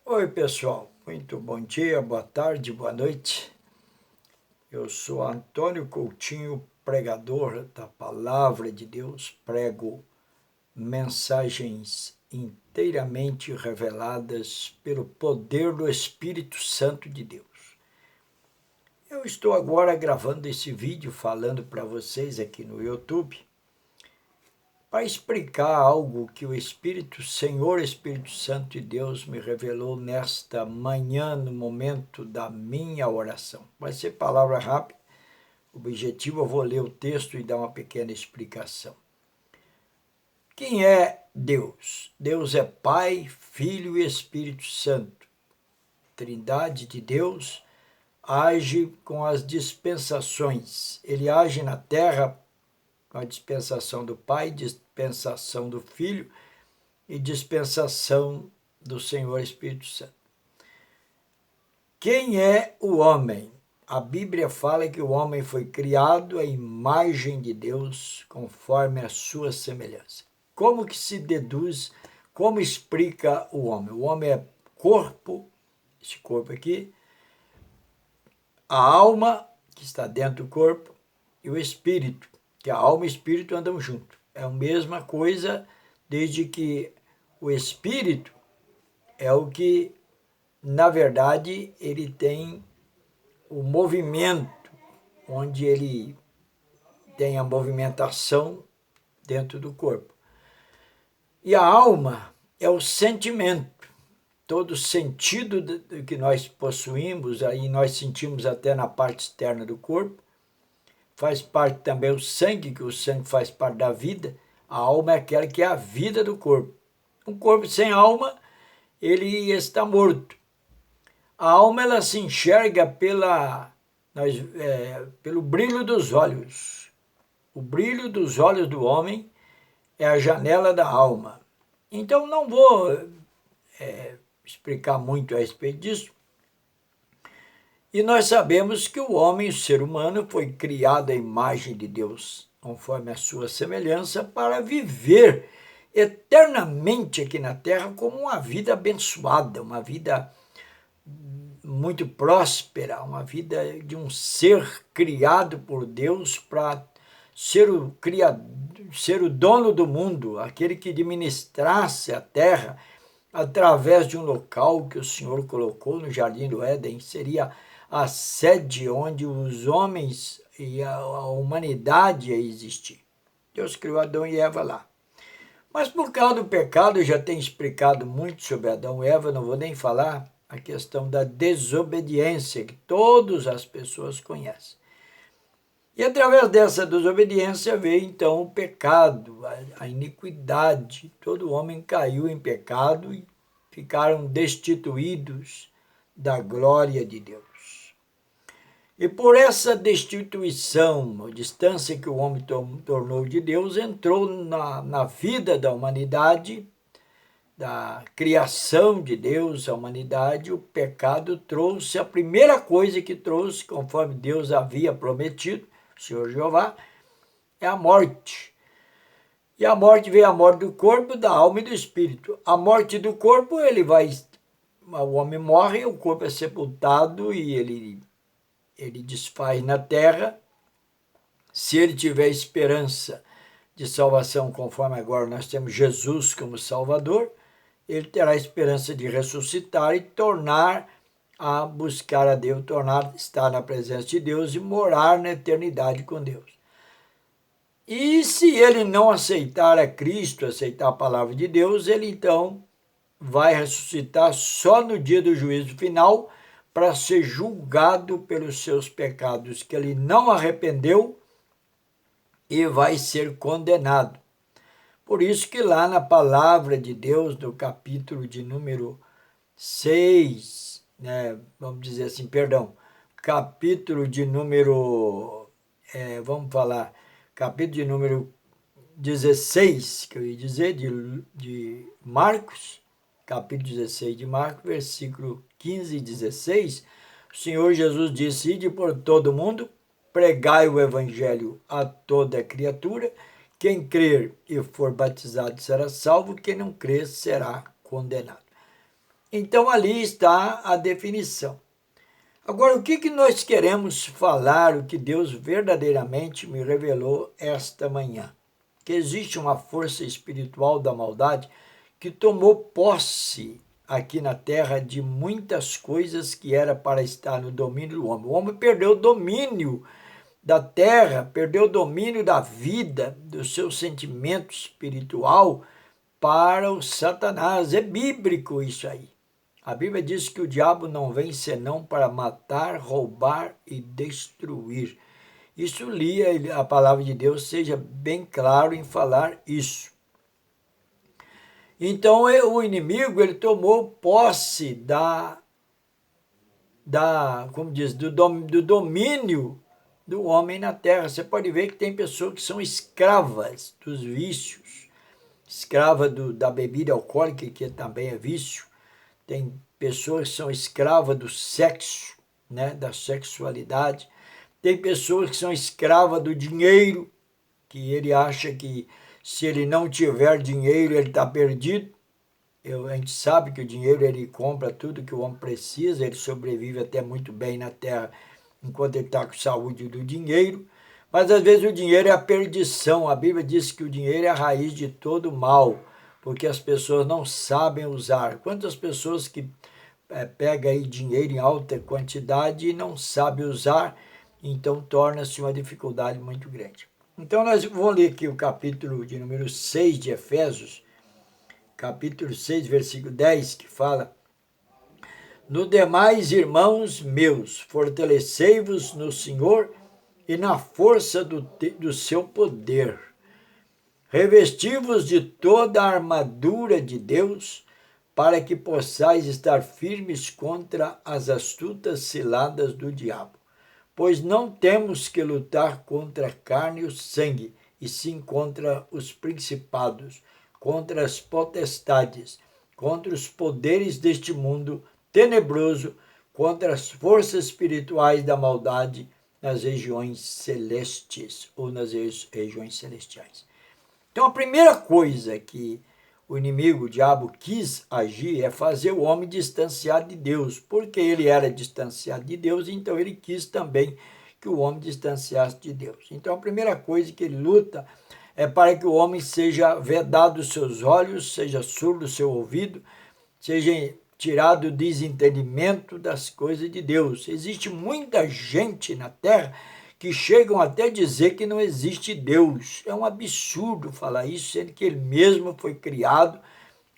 Oi, pessoal. Muito bom dia, boa tarde, boa noite. Eu sou Antônio Coutinho, pregador da Palavra de Deus. Prego mensagens inteiramente reveladas pelo poder do Espírito Santo de Deus. Eu estou agora gravando esse vídeo falando para vocês aqui no YouTube para explicar algo que o Senhor Espírito Santo de Deus me revelou nesta manhã, no momento da minha oração. Vai ser palavra rápida, objetivo, eu vou ler o texto e dar uma pequena explicação. Quem é Deus? Deus é Pai, Filho e Espírito Santo. Trindade de Deus age com as dispensações. Ele age na terra com a dispensação do Pai, dispensação do Filho e dispensação do Senhor Espírito Santo. Quem é o homem? A Bíblia fala que o homem foi criado à imagem de Deus, conforme a sua semelhança. Como que se deduz, como explica o homem? O homem é corpo, esse corpo aqui, a alma, que está dentro do corpo, e o espírito, que a alma e o espírito andam juntos. É a mesma coisa, desde que o espírito é o que, na verdade, ele tem o movimento, onde ele tem a movimentação dentro do corpo. E a alma é o sentimento, todo sentido que nós possuímos, aí nós sentimos até na parte externa do corpo. Faz parte também o sangue, que o sangue faz parte da vida. A alma é aquela que é a vida do corpo. Um corpo sem alma, ele está morto. A alma, ela se enxerga pelo brilho dos olhos. O brilho dos olhos do homem é a janela da alma. Então, não vou explicar muito a respeito disso. E nós sabemos que o homem, o ser humano, foi criado à imagem de Deus, conforme a sua semelhança, para viver eternamente aqui na Terra como uma vida abençoada, uma vida muito próspera, uma vida de um ser criado por Deus para ser o dono do mundo, aquele que administrasse a terra através de um local que o Senhor colocou no Jardim do Éden. Seria a sede onde os homens e a humanidade ia existir. Deus criou Adão e Eva lá. Mas por causa do pecado, eu já tenho explicado muito sobre Adão e Eva, não vou nem falar a questão da desobediência, que todas as pessoas conhecem. E através dessa desobediência veio então o pecado, a iniquidade. Todo homem caiu em pecado e ficaram destituídos da glória de Deus. E por essa destituição, a distância que o homem tornou de Deus, entrou na vida da humanidade, da criação de Deus, a humanidade. O pecado trouxe, a primeira coisa que trouxe, conforme Deus havia prometido, o Senhor Jeová, é a morte. E a morte veio a morte do corpo, da alma e do espírito. A morte do corpo, o homem morre, o corpo é sepultado e ele desfaz na terra. Se ele tiver esperança de salvação, conforme agora nós temos Jesus como Salvador, ele terá esperança de ressuscitar e tornar a buscar a Deus, estar na presença de Deus e morar na eternidade com Deus. E se ele não aceitar a Cristo, aceitar a palavra de Deus, ele então vai ressuscitar só no dia do juízo final, para ser julgado pelos seus pecados, que ele não arrependeu, e vai ser condenado. Por isso que lá na palavra de Deus, no capítulo de número 6, vamos dizer assim, capítulo de número, capítulo de número 16, que eu ia dizer, de Marcos, capítulo 16 de Marcos, versículo 15 e 16, o Senhor Jesus disse: ide por todo mundo, pregai o evangelho a toda criatura, quem crer e for batizado será salvo, quem não crer será condenado. Então ali está a definição. Agora, o que nós queremos falar, o que Deus verdadeiramente me revelou esta manhã? Que existe uma força espiritual da maldade que tomou posse aqui na terra de muitas coisas que era para estar no domínio do homem. O homem perdeu o domínio da terra, perdeu o domínio da vida, do seu sentimento espiritual para o Satanás. É bíblico isso aí. A Bíblia diz que o diabo não vem senão para matar, roubar e destruir. Isso lia a palavra de Deus, seja bem claro em falar isso. Então o inimigo ele tomou posse como diz, do domínio do homem na terra. Você pode ver que tem pessoas que são escravas dos vícios, escrava da bebida alcoólica, que também é vício. Tem pessoas que são escravas do sexo, né, da sexualidade. Tem pessoas que são escravas do dinheiro, que ele acha que se ele não tiver dinheiro, ele está perdido. A gente sabe que o dinheiro ele compra tudo que o homem precisa, ele sobrevive até muito bem na terra enquanto ele está com saúde do dinheiro. Mas às vezes o dinheiro é a perdição. A Bíblia diz que o dinheiro é a raiz de todo mal, porque as pessoas não sabem usar. Quantas pessoas que pegam aí dinheiro em alta quantidade e não sabem usar, então torna-se uma dificuldade muito grande. Então nós vamos ler aqui o capítulo de número 6 de Efésios, capítulo 6, versículo 10, que fala: No demais, irmãos meus, fortalecei-vos no Senhor e na força do seu poder. Revesti-vos de toda a armadura de Deus, para que possais estar firmes contra as astutas ciladas do diabo. Pois não temos que lutar contra a carne e o sangue, e sim contra os principados, contra as potestades, contra os poderes deste mundo tenebroso, contra as forças espirituais da maldade nas regiões celestes ou nas regiões celestiais. Então a primeira coisa que o inimigo, o diabo, quis agir é fazer o homem distanciado de Deus. Porque ele era distanciado de Deus, então ele quis também que o homem distanciasse de Deus. Então a primeira coisa que ele luta é para que o homem seja vedado os seus olhos, seja surdo o seu ouvido, seja tirado o desentendimento das coisas de Deus. Existe muita gente na terra que chegam até a dizer que não existe Deus. É um absurdo falar isso, sendo que ele mesmo foi criado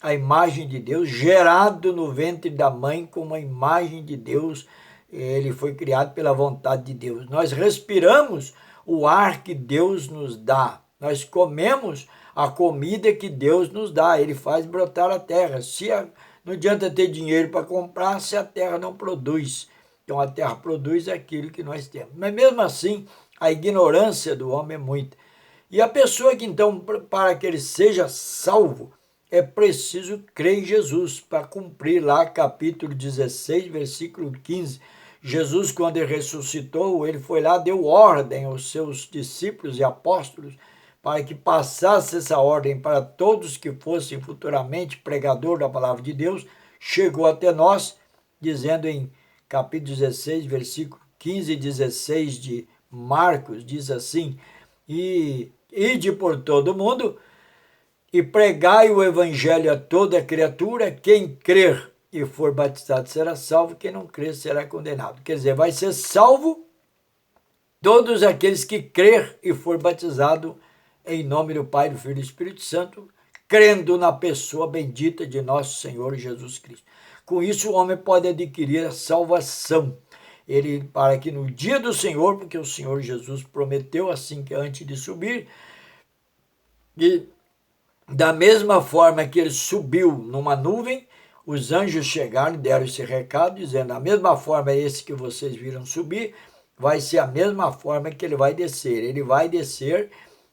à imagem de Deus, gerado no ventre da mãe como a imagem de Deus. Ele foi criado pela vontade de Deus. Nós respiramos o ar que Deus nos dá. Nós comemos a comida que Deus nos dá. Ele faz brotar a terra. Não adianta ter dinheiro para comprar se a terra não produz. Então a terra produz aquilo que nós temos. Mas mesmo assim, a ignorância do homem é muita. E a pessoa que então, para que ele seja salvo, é preciso crer em Jesus, para cumprir lá capítulo 16, versículo 15. Jesus, quando ele ressuscitou, ele foi lá, deu ordem aos seus discípulos e apóstolos para que passasse essa ordem para todos que fossem futuramente pregador da palavra de Deus. Chegou até nós, dizendo em capítulo 16, versículo 15 e 16 de Marcos, diz assim: E ide por todo o mundo e pregai o evangelho a toda criatura. Quem crer e for batizado será salvo, quem não crer será condenado. Quer dizer, vai ser salvo todos aqueles que crer e for batizado em nome do Pai, do Filho e do Espírito Santo, crendo na pessoa bendita de nosso Senhor Jesus Cristo. Com isso, o homem pode adquirir a salvação. Para que no dia do Senhor, porque o Senhor Jesus prometeu assim que antes de subir, e da mesma forma que ele subiu numa nuvem, os anjos chegaram e deram esse recado, dizendo: da mesma forma esse que vocês viram subir, vai ser a mesma forma que ele vai descer. Ele vai descer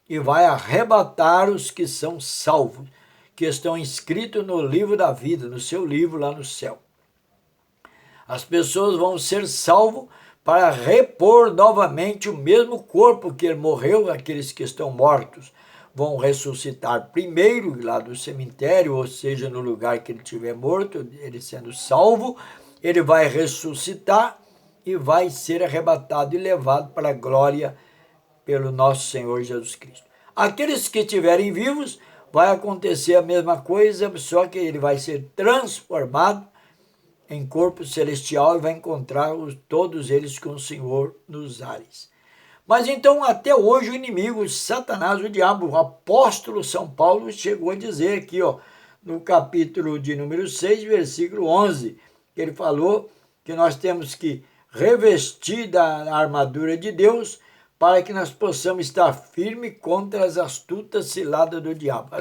e vai arrebatar os que são salvos, que estão inscritos no livro da vida, no seu livro lá no céu. As pessoas vão ser salvos para repor novamente o mesmo corpo que ele morreu, aqueles que estão mortos. vão ressuscitar primeiro lá do cemitério, ou seja, no lugar que ele estiver morto, ele sendo salvo, ele vai ressuscitar e vai ser arrebatado e levado para a glória pelo nosso Senhor Jesus Cristo. Aqueles que estiverem vivos, vai acontecer a mesma coisa, só que ele vai ser transformado em corpo celestial e vai encontrar todos eles com o Senhor nos ares. Mas então, até hoje, o inimigo, Satanás, o diabo, o apóstolo São Paulo chegou a dizer aqui, no capítulo de número 6, versículo 11, que ele falou que nós temos que revestir da armadura de Deus para que nós possamos estar firmes contra as astutas ciladas do diabo.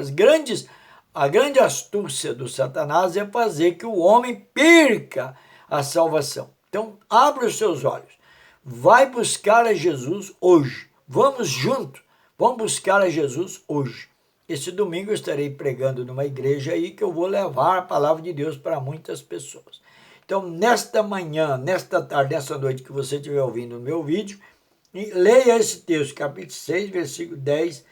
A grande astúcia do Satanás é fazer que o homem perca a salvação. Então, abra os seus olhos. Vai buscar a Jesus hoje. Vamos juntos. Vamos buscar a Jesus hoje. Esse domingo eu estarei pregando numa igreja aí que eu vou levar a palavra de Deus para muitas pessoas. Então, nesta manhã, nesta tarde, nesta noite que você estiver ouvindo o meu vídeo, leia esse texto, capítulo 6, versículo 10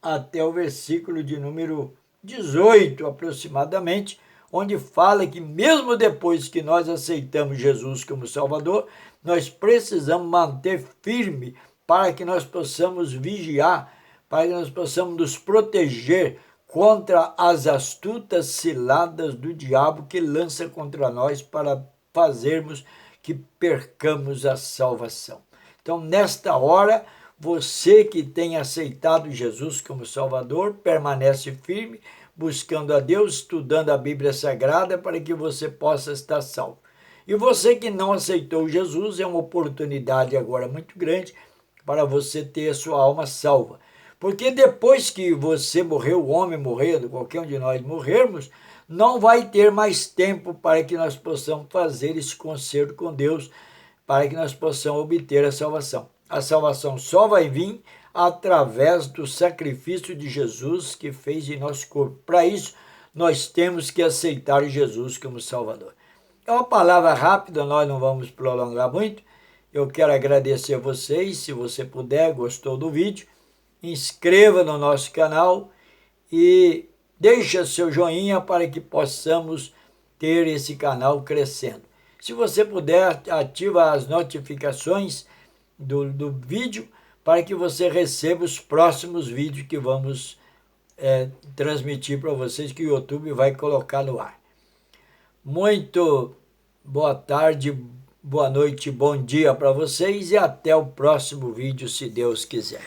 até o versículo de número 18 aproximadamente, onde fala que mesmo depois que nós aceitamos Jesus como Salvador, nós precisamos manter firme para que nós possamos vigiar, para que nós possamos nos proteger contra as astutas ciladas do diabo que lança contra nós para fazermos que percamos a salvação. Então, nesta hora, você que tem aceitado Jesus como Salvador, permanece firme, buscando a Deus, estudando a Bíblia Sagrada para que você possa estar salvo. E você que não aceitou Jesus, é uma oportunidade agora muito grande para você ter a sua alma salva. Porque depois que você morreu, o homem morrendo, qualquer um de nós morrermos, não vai ter mais tempo para que nós possamos fazer esse concerto com Deus, para que nós possamos obter a salvação. A salvação só vai vir através do sacrifício de Jesus que fez em nosso corpo. Para isso, nós temos que aceitar Jesus como Salvador. É uma palavra rápida, nós não vamos prolongar muito. Eu quero agradecer a vocês, se você puder, gostou do vídeo, inscreva no nosso canal e deixe seu joinha para que possamos ter esse canal crescendo. Se você puder, ativa as notificações do vídeo para que você receba os próximos vídeos que vamos transmitir para vocês, que o YouTube vai colocar no ar. Muito boa tarde, boa noite, bom dia para vocês e até o próximo vídeo, se Deus quiser.